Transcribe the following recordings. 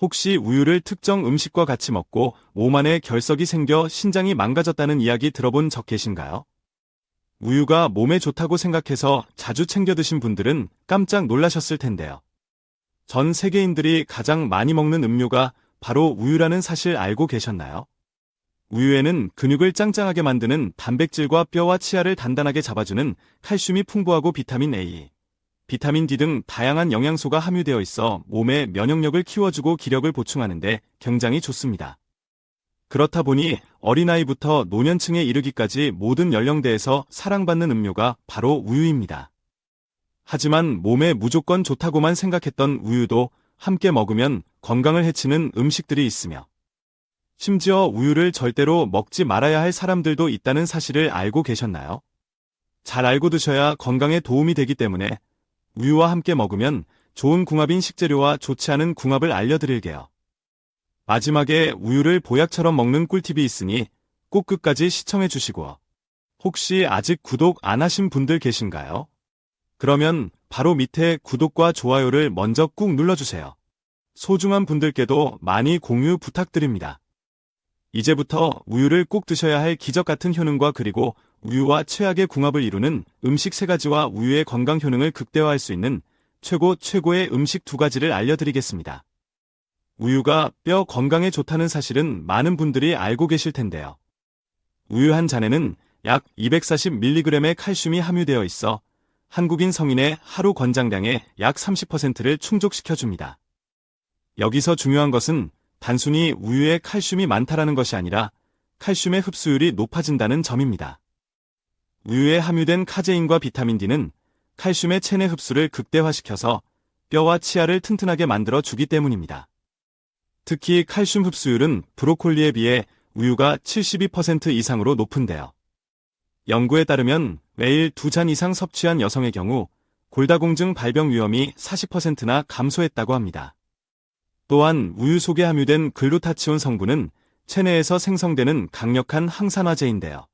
혹시 우유를 특정 음식과 같이 먹고 몸 안에 결석이 생겨 신장이 망가졌다는 이야기 들어본 적 계신가요? 우유가 몸에 좋다고 생각해서 자주 챙겨 드신 분들은 깜짝 놀라셨을 텐데요. 전 세계인들이 가장 많이 먹는 음료가 바로 우유라는 사실 알고 계셨나요? 우유에는 근육을 짱짱하게 만드는 단백질과 뼈와 치아를 단단하게 잡아주는 칼슘이 풍부하고 비타민 A, 비타민 D 등 다양한 영양소가 함유되어 있어 몸의 면역력을 키워주고 기력을 보충하는 데 굉장히 좋습니다. 그렇다 보니 어린아이부터 노년층에 이르기까지 모든 연령대에서 사랑받는 음료가 바로 우유입니다. 하지만 몸에 무조건 좋다고만 생각했던 우유도 함께 먹으면 건강을 해치는 음식들이 있으며, 심지어 우유를 절대로 먹지 말아야 할 사람들도 있다는 사실을 알고 계셨나요? 잘 알고 드셔야 건강에 도움이 되기 때문에 우유와 함께 먹으면 좋은 궁합인 식재료와 좋지 않은 궁합을 알려드릴게요. 마지막에 우유를 보약처럼 먹는 꿀팁이 있으니 꼭 끝까지 시청해 주시고, 혹시 아직 구독 안 하신 분들 계신가요? 그러면 바로 밑에 구독과 좋아요를 먼저 꾹 눌러주세요. 소중한 분들께도 많이 공유 부탁드립니다. 이제부터 우유를 꼭 드셔야 할 기적 같은 효능과 그리고 우유와 최악의 궁합을 이루는 음식 3가지와 우유의 건강 효능을 극대화할 수 있는 최고의 음식 2가지를 알려드리겠습니다. 우유가 뼈 건강에 좋다는 사실은 많은 분들이 알고 계실 텐데요. 우유 한 잔에는 약 240mg의 칼슘이 함유되어 있어 한국인 성인의 하루 권장량의 약 30%를 충족시켜줍니다. 여기서 중요한 것은 단순히 우유에 칼슘이 많다라는 것이 아니라 칼슘의 흡수율이 높아진다는 점입니다. 우유에 함유된 카제인과 비타민 D는 칼슘의 체내 흡수를 극대화시켜서 뼈와 치아를 튼튼하게 만들어 주기 때문입니다. 특히 칼슘 흡수율은 브로콜리에 비해 우유가 72% 이상으로 높은데요. 연구에 따르면 매일 2잔 이상 섭취한 여성의 경우 골다공증 발병 위험이 40%나 감소했다고 합니다. 또한 우유 속에 함유된 글루타치온 성분은 체내에서 생성되는 강력한 항산화제인데요.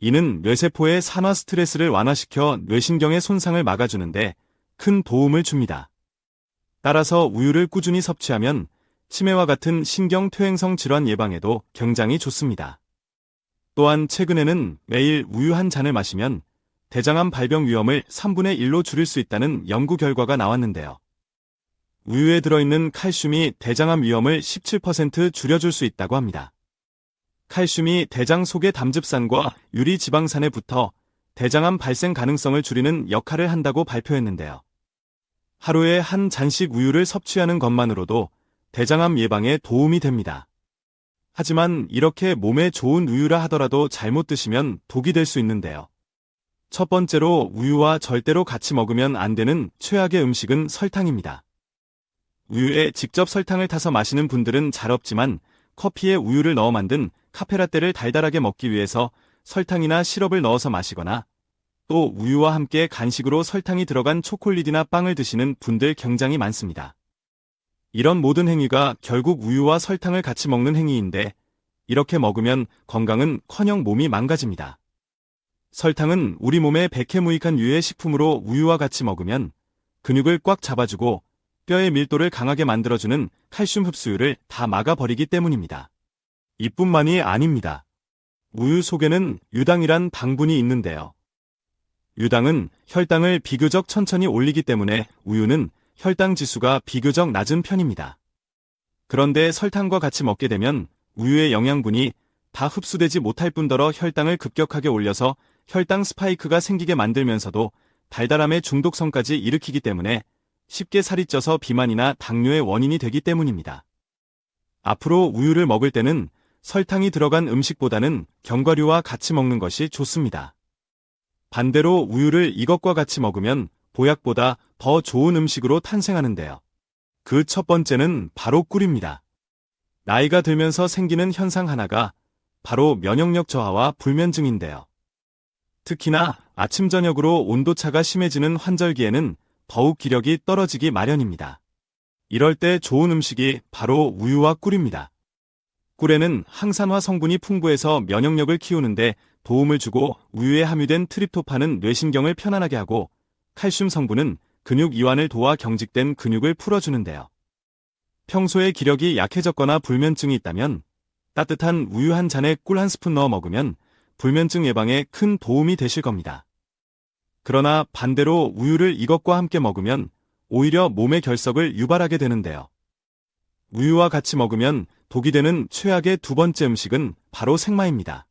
이는 뇌세포의 산화 스트레스를 완화시켜 뇌신경의 손상을 막아주는데 큰 도움을 줍니다. 따라서 우유를 꾸준히 섭취하면 치매와 같은 신경퇴행성 질환 예방에도 굉장히 좋습니다. 또한 최근에는 매일 우유 한 잔을 마시면 대장암 발병 위험을 3분의 1로 줄일 수 있다는 연구 결과가 나왔는데요. 우유에 들어있는 칼슘이 대장암 위험을 17% 줄여줄 수 있다고 합니다. 칼슘이 대장 속의 담즙산과 유리지방산에 붙어 대장암 발생 가능성을 줄이는 역할을 한다고 발표했는데요. 하루에 한 잔씩 우유를 섭취하는 것만으로도 대장암 예방에 도움이 됩니다. 하지만 이렇게 몸에 좋은 우유라 하더라도 잘못 드시면 독이 될 수 있는데요. 첫 번째로 우유와 절대로 같이 먹으면 안 되는 최악의 음식은 설탕입니다. 우유에 직접 설탕을 타서 마시는 분들은 잘 없지만 커피에 우유를 넣어 만든 카페라떼를 달달하게 먹기 위해서 설탕이나 시럽을 넣어서 마시거나 또 우유와 함께 간식으로 설탕이 들어간 초콜릿이나 빵을 드시는 분들 굉장히 많습니다. 이런 모든 행위가 결국 우유와 설탕을 같이 먹는 행위인데 이렇게 먹으면 건강은커녕 몸이 망가집니다. 설탕은 우리 몸에 백해무익한 유해 식품으로 우유와 같이 먹으면 근육을 꽉 잡아주고 뼈의 밀도를 강하게 만들어주는 칼슘 흡수율을 다 막아버리기 때문입니다. 이뿐만이 아닙니다. 우유 속에는 유당이란 당분이 있는데요. 유당은 혈당을 비교적 천천히 올리기 때문에 우유는 혈당 지수가 비교적 낮은 편입니다. 그런데 설탕과 같이 먹게 되면 우유의 영양분이 다 흡수되지 못할 뿐더러 혈당을 급격하게 올려서 혈당 스파이크가 생기게 만들면서도 달달함의 중독성까지 일으키기 때문에 쉽게 살이 쪄서 비만이나 당뇨의 원인이 되기 때문입니다. 앞으로 우유를 먹을 때는 설탕이 들어간 음식보다는 견과류와 같이 먹는 것이 좋습니다. 반대로 우유를 이것과 같이 먹으면 보약보다 더 좋은 음식으로 탄생하는데요. 그 첫 번째는 바로 꿀입니다. 나이가 들면서 생기는 현상 하나가 바로 면역력 저하와 불면증인데요. 특히나 아침 저녁으로 온도차가 심해지는 환절기에는 더욱 기력이 떨어지기 마련입니다. 이럴 때 좋은 음식이 바로 우유와 꿀입니다. 꿀에는 항산화 성분이 풍부해서 면역력을 키우는데 도움을 주고 우유에 함유된 트립토판은 뇌신경을 편안하게 하고 칼슘 성분은 근육 이완을 도와 경직된 근육을 풀어주는데요. 평소에 기력이 약해졌거나 불면증이 있다면 따뜻한 우유 한 잔에 꿀 한 스푼 넣어 먹으면 불면증 예방에 큰 도움이 되실 겁니다. 그러나 반대로 우유를 이것과 함께 먹으면 오히려 몸의 결석을 유발하게 되는데요. 우유와 같이 먹으면 독이 되는 최악의 두 번째 음식은 바로 생마입니다.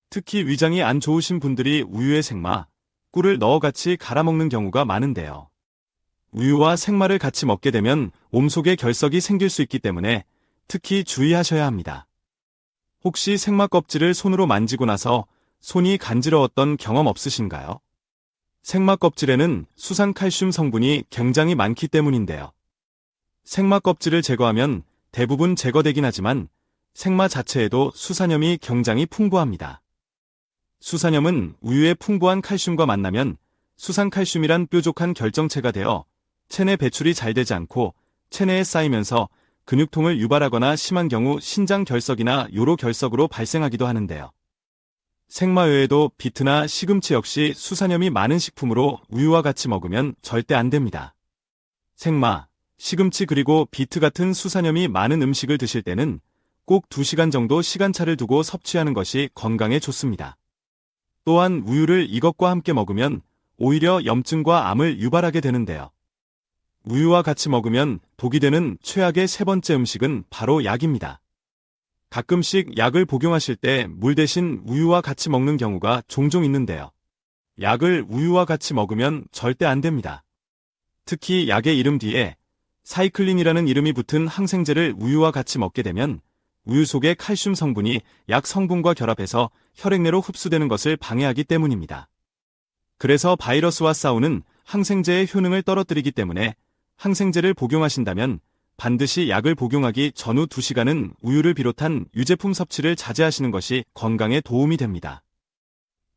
특히 위장이 안 좋으신 분들이 우유에 생마, 꿀을 넣어 같이 갈아 먹는 경우가 많은데요. 우유와 생마를 같이 먹게 되면 몸속에 결석이 생길 수 있기 때문에 특히 주의하셔야 합니다. 혹시 생마 껍질을 손으로 만지고 나서 손이 간지러웠던 경험 없으신가요? 생마 껍질에는 수산칼슘 성분이 굉장히 많기 때문인데요. 생마 껍질을 제거하면 대부분 제거되긴 하지만 생마 자체에도 수산염이 굉장히 풍부합니다. 수산염은 우유의 풍부한 칼슘과 만나면 수산칼슘이란 뾰족한 결정체가 되어 체내 배출이 잘 되지 않고 체내에 쌓이면서 근육통을 유발하거나 심한 경우 신장 결석이나 요로 결석으로 발생하기도 하는데요. 생마 외에도 비트나 시금치 역시 수산염이 많은 식품으로 우유와 같이 먹으면 절대 안 됩니다. 생마, 시금치 그리고 비트 같은 수산염이 많은 음식을 드실 때는 꼭 2시간 정도 시간차를 두고 섭취하는 것이 건강에 좋습니다. 또한 우유를 이것과 함께 먹으면 오히려 염증과 암을 유발하게 되는데요. 우유와 같이 먹으면 독이 되는 최악의 세 번째 음식은 바로 약입니다. 가끔씩 약을 복용하실 때 물 대신 우유와 같이 먹는 경우가 종종 있는데요. 약을 우유와 같이 먹으면 절대 안 됩니다. 특히 약의 이름 뒤에 사이클린이라는 이름이 붙은 항생제를 우유와 같이 먹게 되면 우유 속의 칼슘 성분이 약 성분과 결합해서 혈액 내로 흡수되는 것을 방해하기 때문입니다. 그래서 바이러스와 싸우는 항생제의 효능을 떨어뜨리기 때문에 항생제를 복용하신다면 반드시 약을 복용하기 전후 2시간은 우유를 비롯한 유제품 섭취를 자제하시는 것이 건강에 도움이 됩니다.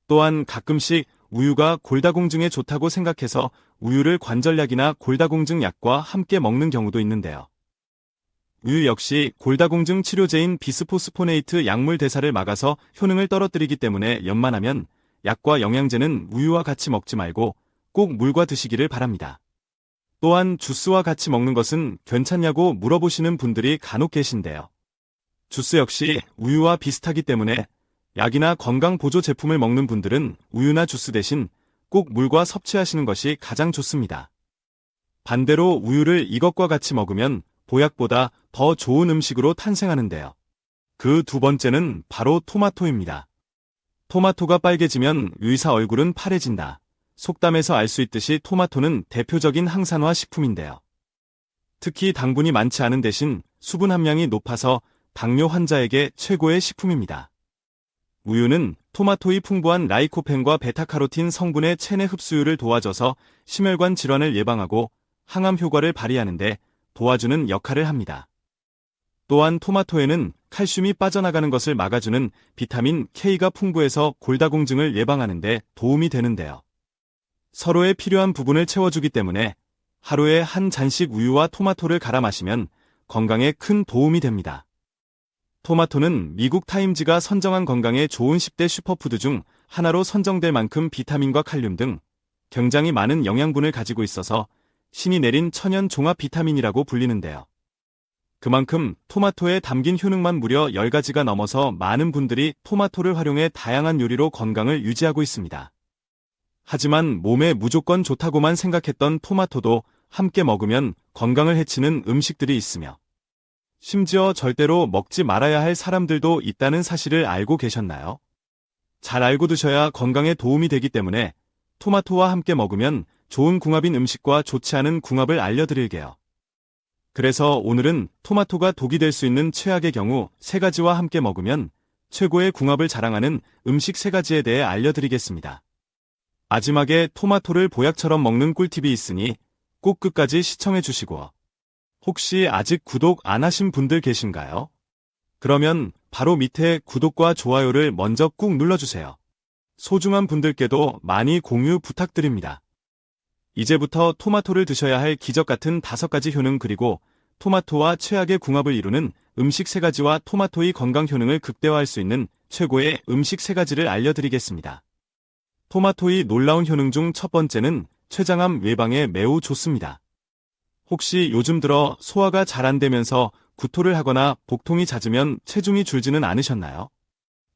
또한 가끔씩 우유가 골다공증에 좋다고 생각해서 우유를 관절약이나 골다공증 약과 함께 먹는 경우도 있는데요. 우유 역시 골다공증 치료제인 비스포스포네이트 약물 대사를 막아서 효능을 떨어뜨리기 때문에 웬만하면 약과 영양제는 우유와 같이 먹지 말고 꼭 물과 드시기를 바랍니다. 또한 주스와 같이 먹는 것은 괜찮냐고 물어보시는 분들이 간혹 계신데요. 주스 역시 우유와 비슷하기 때문에 약이나 건강보조 제품을 먹는 분들은 우유나 주스 대신 꼭 물과 섭취하시는 것이 가장 좋습니다. 반대로 우유를 이것과 같이 먹으면 보약보다 더 좋은 음식으로 탄생하는데요. 그 두 번째는 바로 토마토입니다. 토마토가 빨개지면 의사 얼굴은 파래진다. 속담에서 알 수 있듯이 토마토는 대표적인 항산화 식품인데요. 특히 당분이 많지 않은 대신 수분 함량이 높아서 당뇨 환자에게 최고의 식품입니다. 우유는 토마토의 풍부한 라이코펜과 베타카로틴 성분의 체내 흡수율을 도와줘서 심혈관 질환을 예방하고 항암 효과를 발휘하는데 도와주는 역할을 합니다. 또한 토마토에는 칼슘이 빠져나가는 것을 막아주는 비타민 K가 풍부해서 골다공증을 예방하는 데 도움이 되는데요. 서로에 필요한 부분을 채워주기 때문에 하루에 한 잔씩 우유와 토마토를 갈아 마시면 건강에 큰 도움이 됩니다. 토마토는 미국 타임즈가 선정한 건강에 좋은 10대 슈퍼푸드 중 하나로 선정될 만큼 비타민과 칼륨 등 굉장히 많은 영양분을 가지고 있어서 신이 내린 천연 종합 비타민이라고 불리는데요. 그만큼 토마토에 담긴 효능만 무려 10가지가 넘어서 많은 분들이 토마토를 활용해 다양한 요리로 건강을 유지하고 있습니다. 하지만 몸에 무조건 좋다고만 생각했던 토마토도 함께 먹으면 건강을 해치는 음식들이 있으며 심지어 절대로 먹지 말아야 할 사람들도 있다는 사실을 알고 계셨나요? 잘 알고 드셔야 건강에 도움이 되기 때문에 토마토와 함께 먹으면 좋은 궁합인 음식과 좋지 않은 궁합을 알려드릴게요. 그래서 오늘은 토마토가 독이 될 수 있는 최악의 경우 3가지와 함께 먹으면 최고의 궁합을 자랑하는 음식 3가지에 대해 알려드리겠습니다. 마지막에 토마토를 보약처럼 먹는 꿀팁이 있으니 꼭 끝까지 시청해 주시고 혹시 아직 구독 안 하신 분들 계신가요? 그러면 바로 밑에 구독과 좋아요를 먼저 꾹 눌러주세요. 소중한 분들께도 많이 공유 부탁드립니다. 이제부터 토마토를 드셔야 할 기적 같은 5가지 효능 그리고 토마토와 최악의 궁합을 이루는 음식 3가지와 토마토의 건강 효능을 극대화할 수 있는 최고의 음식 3가지를 알려드리겠습니다. 토마토의 놀라운 효능 중 첫 번째는 췌장암 예방에 매우 좋습니다. 혹시 요즘 들어 소화가 잘 안 되면서 구토를 하거나 복통이 잦으면 체중이 줄지는 않으셨나요?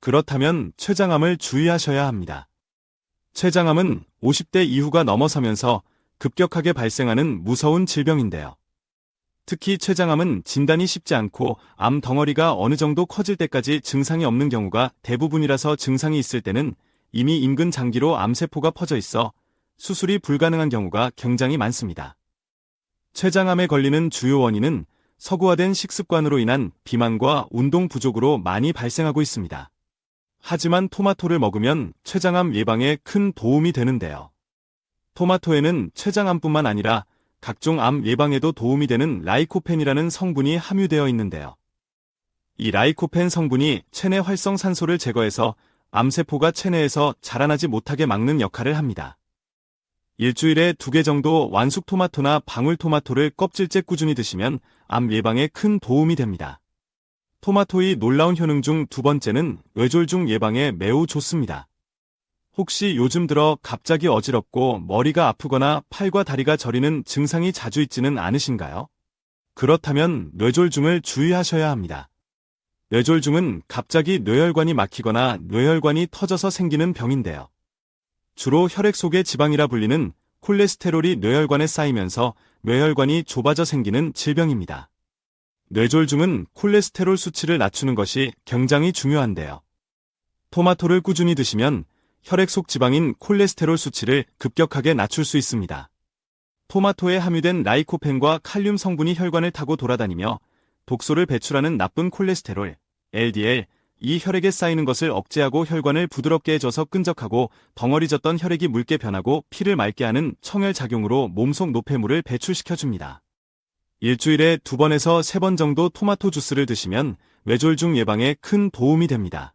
그렇다면 췌장암을 주의하셔야 합니다. 췌장암은 50대 이후가 넘어서면서 급격하게 발생하는 무서운 질병인데요. 특히 췌장암은 진단이 쉽지 않고 암 덩어리가 어느 정도 커질 때까지 증상이 없는 경우가 대부분이라서 증상이 있을 때는 이미 인근 장기로 암세포가 퍼져 있어 수술이 불가능한 경우가 굉장히 많습니다. 췌장암에 걸리는 주요 원인은 서구화된 식습관으로 인한 비만과 운동 부족으로 많이 발생하고 있습니다. 하지만 토마토를 먹으면 췌장암 예방에 큰 도움이 되는데요. 토마토에는 췌장암뿐만 아니라 각종 암 예방에도 도움이 되는 라이코펜이라는 성분이 함유되어 있는데요. 이 라이코펜 성분이 체내 활성산소를 제거해서 암세포가 체내에서 자라나지 못하게 막는 역할을 합니다. 일주일에 2개 정도 완숙 토마토나 방울토마토를 껍질째 꾸준히 드시면 암 예방에 큰 도움이 됩니다. 토마토의 놀라운 효능 중 두 번째는 뇌졸중 예방에 매우 좋습니다. 혹시 요즘 들어 갑자기 어지럽고 머리가 아프거나 팔과 다리가 저리는 증상이 자주 있지는 않으신가요? 그렇다면 뇌졸중을 주의하셔야 합니다. 뇌졸중은 갑자기 뇌혈관이 막히거나 뇌혈관이 터져서 생기는 병인데요. 주로 혈액 속의 지방이라 불리는 콜레스테롤이 뇌혈관에 쌓이면서 뇌혈관이 좁아져 생기는 질병입니다. 뇌졸중은 콜레스테롤 수치를 낮추는 것이 굉장히 중요한데요. 토마토를 꾸준히 드시면 혈액 속 지방인 콜레스테롤 수치를 급격하게 낮출 수 있습니다. 토마토에 함유된 라이코펜과 칼륨 성분이 혈관을 타고 돌아다니며 독소를 배출하는 나쁜 콜레스테롤, LDL, 이 혈액에 쌓이는 것을 억제하고 혈관을 부드럽게 해줘서 끈적하고 덩어리졌던 혈액이 묽게 변하고 피를 맑게 하는 청혈 작용으로 몸속 노폐물을 배출시켜줍니다. 일주일에 2번에서 3번 정도 토마토 주스를 드시면 뇌졸중 예방에 큰 도움이 됩니다.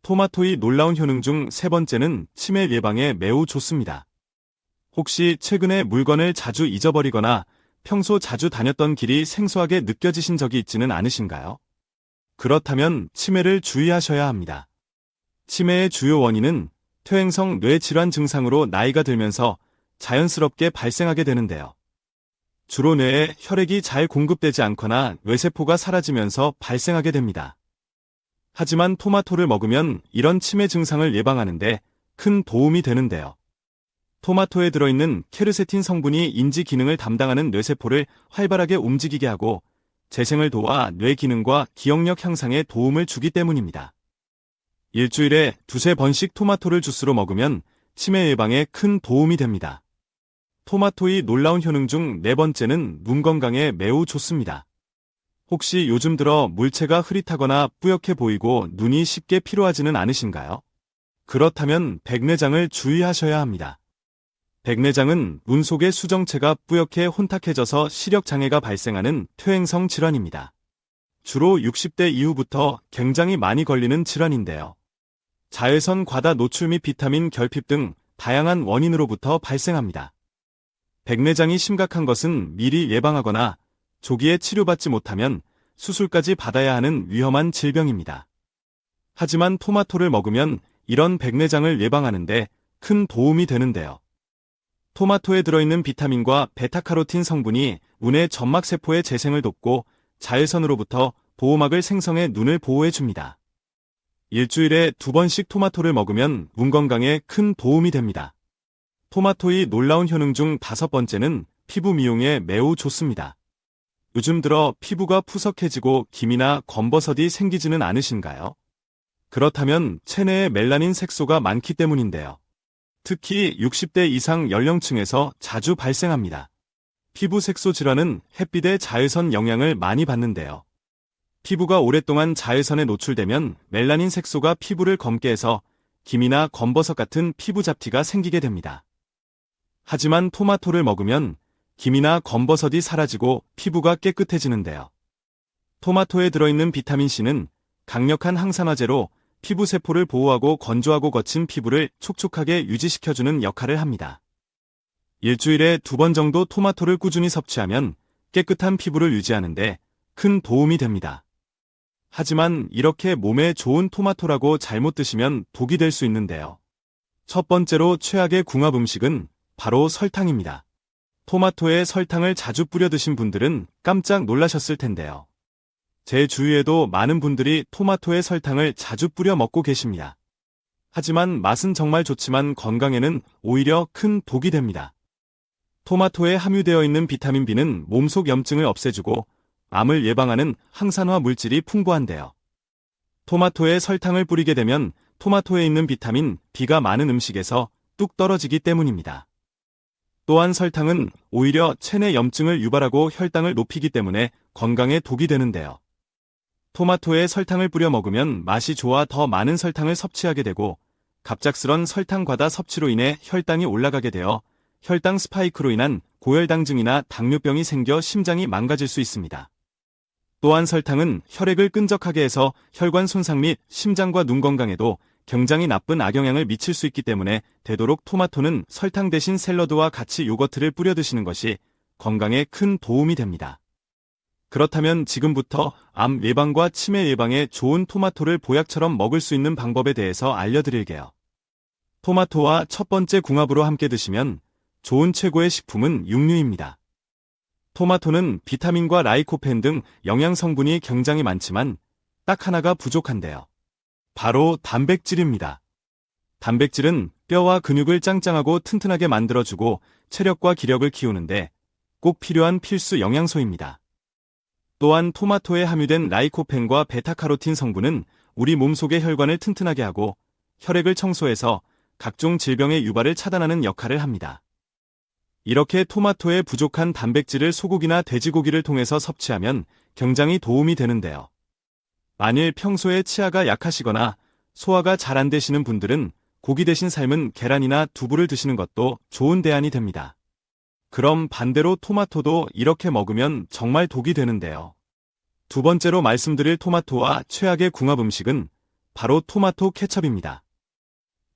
토마토의 놀라운 효능 중 3번째는 치매 예방에 매우 좋습니다. 혹시 최근에 물건을 자주 잊어버리거나 평소 자주 다녔던 길이 생소하게 느껴지신 적이 있지는 않으신가요? 그렇다면 치매를 주의하셔야 합니다. 치매의 주요 원인은 퇴행성 뇌질환 증상으로 나이가 들면서 자연스럽게 발생하게 되는데요. 주로 뇌에 혈액이 잘 공급되지 않거나 뇌세포가 사라지면서 발생하게 됩니다. 하지만 토마토를 먹으면 이런 치매 증상을 예방하는데 큰 도움이 되는데요. 토마토에 들어있는 케르세틴 성분이 인지 기능을 담당하는 뇌세포를 활발하게 움직이게 하고 재생을 도와 뇌 기능과 기억력 향상에 도움을 주기 때문입니다. 일주일에 2~3번씩 토마토를 주스로 먹으면 치매 예방에 큰 도움이 됩니다. 토마토의 놀라운 효능 중 4번째는 눈 건강에 매우 좋습니다. 혹시 요즘 들어 물체가 흐릿하거나 뿌옇게 보이고 눈이 쉽게 피로하지는 않으신가요? 그렇다면 백내장을 주의하셔야 합니다. 백내장은 눈 속의 수정체가 뿌옇게 혼탁해져서 시력장애가 발생하는 퇴행성 질환입니다. 주로 60대 이후부터 굉장히 많이 걸리는 질환인데요. 자외선 과다 노출 및 비타민 결핍 등 다양한 원인으로부터 발생합니다. 백내장이 심각한 것은 미리 예방하거나 조기에 치료받지 못하면 수술까지 받아야 하는 위험한 질병입니다. 하지만 토마토를 먹으면 이런 백내장을 예방하는데 큰 도움이 되는데요. 토마토에 들어있는 비타민과 베타카로틴 성분이 눈의 점막세포의 재생을 돕고 자외선으로부터 보호막을 생성해 눈을 보호해줍니다. 일주일에 2번씩 토마토를 먹으면 눈 건강에 큰 도움이 됩니다. 토마토의 놀라운 효능 중 5번째는 피부 미용에 매우 좋습니다. 요즘 들어 피부가 푸석해지고 기미나 검버섯이 생기지는 않으신가요? 그렇다면 체내에 멜라닌 색소가 많기 때문인데요. 특히 60대 이상 연령층에서 자주 발생합니다. 피부 색소 질환은 햇빛의 자외선 영향을 많이 받는데요. 피부가 오랫동안 자외선에 노출되면 멜라닌 색소가 피부를 검게 해서 기미나 검버섯 같은 피부 잡티가 생기게 됩니다. 하지만 토마토를 먹으면 기미나 검버섯이 사라지고 피부가 깨끗해지는데요. 토마토에 들어있는 비타민C는 강력한 항산화제로 피부 세포를 보호하고 건조하고 거친 피부를 촉촉하게 유지시켜주는 역할을 합니다. 일주일에 2번 정도 토마토를 꾸준히 섭취하면 깨끗한 피부를 유지하는데 큰 도움이 됩니다. 하지만 이렇게 몸에 좋은 토마토라고 잘못 드시면 독이 될 수 있는데요. 첫 번째로 최악의 궁합 음식은 바로 설탕입니다. 토마토에 설탕을 자주 뿌려 드신 분들은 깜짝 놀라셨을 텐데요. 제 주위에도 많은 분들이 토마토에 설탕을 자주 뿌려 먹고 계십니다. 하지만 맛은 정말 좋지만 건강에는 오히려 큰 독이 됩니다. 토마토에 함유되어 있는 비타민 B는 몸속 염증을 없애주고 암을 예방하는 항산화 물질이 풍부한데요. 토마토에 설탕을 뿌리게 되면 토마토에 있는 비타민 B가 많은 음식에서 뚝 떨어지기 때문입니다. 또한 설탕은 오히려 체내 염증을 유발하고 혈당을 높이기 때문에 건강에 독이 되는데요. 토마토에 설탕을 뿌려 먹으면 맛이 좋아 더 많은 설탕을 섭취하게 되고 갑작스런 설탕 과다 섭취로 인해 혈당이 올라가게 되어 혈당 스파이크로 인한 고혈당증이나 당뇨병이 생겨 심장이 망가질 수 있습니다. 또한 설탕은 혈액을 끈적하게 해서 혈관 손상 및 심장과 눈 건강에도 굉장히 나쁜 악영향을 미칠 수 있기 때문에 되도록 토마토는 설탕 대신 샐러드와 같이 요거트를 뿌려 드시는 것이 건강에 큰 도움이 됩니다. 그렇다면 지금부터 암 예방과 치매 예방에 좋은 토마토를 보약처럼 먹을 수 있는 방법에 대해서 알려드릴게요. 토마토와 첫 번째 궁합으로 함께 드시면 좋은 최고의 식품은 육류입니다. 토마토는 비타민과 라이코펜 등 영양 성분이 굉장히 많지만 딱 하나가 부족한데요. 바로 단백질입니다. 단백질은 뼈와 근육을 짱짱하고 튼튼하게 만들어주고 체력과 기력을 키우는데 꼭 필요한 필수 영양소입니다. 또한 토마토에 함유된 라이코펜과 베타카로틴 성분은 우리 몸속의 혈관을 튼튼하게 하고 혈액을 청소해서 각종 질병의 유발을 차단하는 역할을 합니다. 이렇게 토마토에 부족한 단백질을 소고기나 돼지고기를 통해서 섭취하면 굉장히 도움이 되는데요. 만일 평소에 치아가 약하시거나 소화가 잘 안 되시는 분들은 고기 대신 삶은 계란이나 두부를 드시는 것도 좋은 대안이 됩니다. 그럼 반대로 토마토도 이렇게 먹으면 정말 독이 되는데요. 두 번째로 말씀드릴 토마토와 최악의 궁합 음식은 바로 토마토 케첩입니다.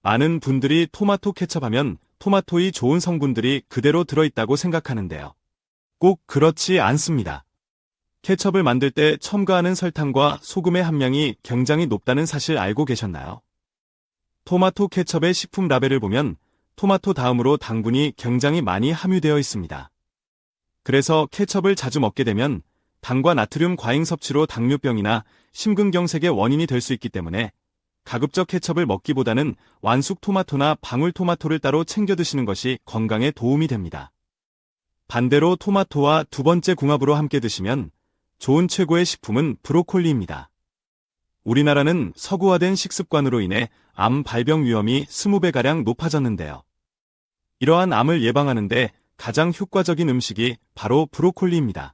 많은 분들이 토마토 케첩하면 토마토의 좋은 성분들이 그대로 들어있다고 생각하는데요. 꼭 그렇지 않습니다. 케첩을 만들 때 첨가하는 설탕과 소금의 함량이 굉장히 높다는 사실 알고 계셨나요? 토마토 케첩의 식품 라벨을 보면 토마토 다음으로 당분이 굉장히 많이 함유되어 있습니다. 그래서 케첩을 자주 먹게 되면 당과 나트륨 과잉 섭취로 당뇨병이나 심근경색의 원인이 될 수 있기 때문에 가급적 케첩을 먹기보다는 완숙 토마토나 방울토마토를 따로 챙겨 드시는 것이 건강에 도움이 됩니다. 반대로 토마토와 두 번째 궁합으로 함께 드시면 좋은 최고의 식품은 브로콜리입니다. 우리나라는 서구화된 식습관으로 인해 암 발병 위험이 20배가량 높아졌는데요. 이러한 암을 예방하는데 가장 효과적인 음식이 바로 브로콜리입니다.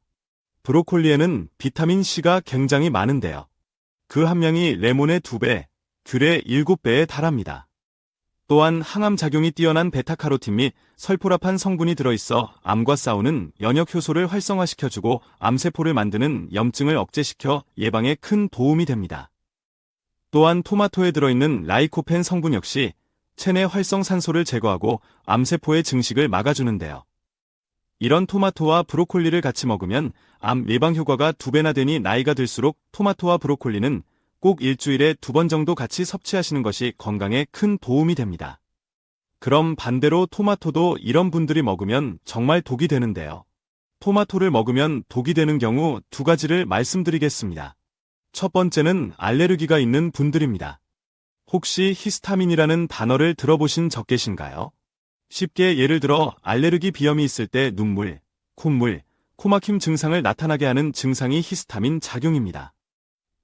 브로콜리에는 비타민 C가 굉장히 많은데요. 그 함량이 레몬의 2배, 귤의 7배에 달합니다. 또한 항암작용이 뛰어난 베타카로틴 및 설포라판 성분이 들어있어 암과 싸우는 면역 효소를 활성화시켜주고 암세포를 만드는 염증을 억제시켜 예방에 큰 도움이 됩니다. 또한 토마토에 들어있는 라이코펜 성분 역시 체내 활성산소를 제거하고 암세포의 증식을 막아주는데요. 이런 토마토와 브로콜리를 같이 먹으면 암 예방 효과가 2배나 되니 나이가 들수록 토마토와 브로콜리는 꼭 일주일에 2번 정도 같이 섭취하시는 것이 건강에 큰 도움이 됩니다. 그럼 반대로 토마토도 이런 분들이 먹으면 정말 독이 되는데요. 토마토를 먹으면 독이 되는 경우 2가지를 말씀드리겠습니다. 첫 번째는 알레르기가 있는 분들입니다. 혹시 히스타민이라는 단어를 들어보신 적 계신가요? 쉽게 예를 들어 알레르기 비염이 있을 때 눈물, 콧물, 코막힘 증상을 나타나게 하는 증상이 히스타민 작용입니다.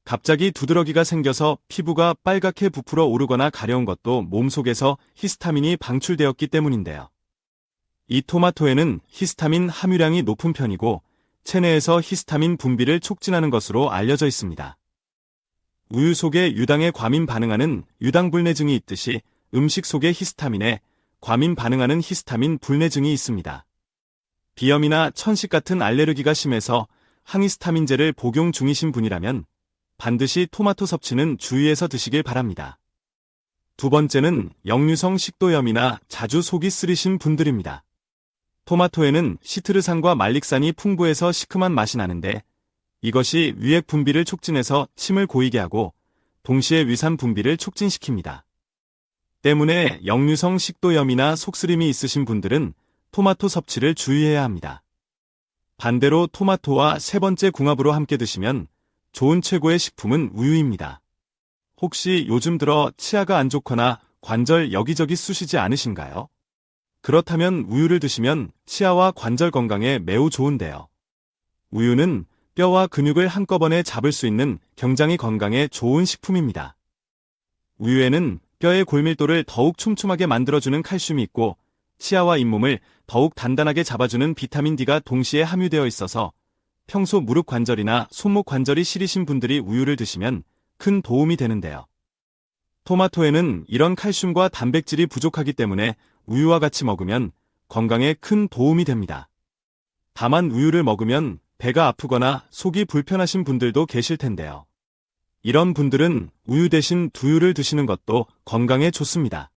갑자기 두드러기가 생겨서 피부가 빨갛게 부풀어 오르거나 가려운 것도 몸속에서 히스타민이 방출되었기 때문인데요. 이 토마토에는 히스타민 함유량이 높은 편이고 체내에서 히스타민 분비를 촉진하는 것으로 알려져 있습니다. 우유 속에 유당에 과민 반응하는 유당불내증이 있듯이 음식 속에 히스타민에 과민 반응하는 히스타민 불내증이 있습니다. 비염이나 천식 같은 알레르기가 심해서 항히스타민제를 복용 중이신 분이라면 반드시 토마토 섭취는 주의해서 드시길 바랍니다. 두 번째는 역류성 식도염이나 자주 속이 쓰리신 분들입니다. 토마토에는 시트르산과 말릭산이 풍부해서 시큼한 맛이 나는데 이것이 위액 분비를 촉진해서 침을 고이게 하고 동시에 위산 분비를 촉진시킵니다. 때문에 역류성 식도염이나 속쓰림이 있으신 분들은 토마토 섭취를 주의해야 합니다. 반대로 토마토와 세 번째 궁합으로 함께 드시면 좋은 최고의 식품은 우유입니다. 혹시 요즘 들어 치아가 안 좋거나 관절 여기저기 쑤시지 않으신가요? 그렇다면 우유를 드시면 치아와 관절 건강에 매우 좋은데요. 우유는 뼈와 근육을 한꺼번에 잡을 수 있는 굉장히 건강에 좋은 식품입니다. 우유에는 뼈의 골밀도를 더욱 촘촘하게 만들어주는 칼슘이 있고 치아와 잇몸을 더욱 단단하게 잡아주는 비타민 D가 동시에 함유되어 있어서 평소 무릎 관절이나 손목 관절이 시리신 분들이 우유를 드시면 큰 도움이 되는데요. 토마토에는 이런 칼슘과 단백질이 부족하기 때문에 우유와 같이 먹으면 건강에 큰 도움이 됩니다. 다만 우유를 먹으면 배가 아프거나 속이 불편하신 분들도 계실 텐데요. 이런 분들은 우유 대신 두유를 드시는 것도 건강에 좋습니다.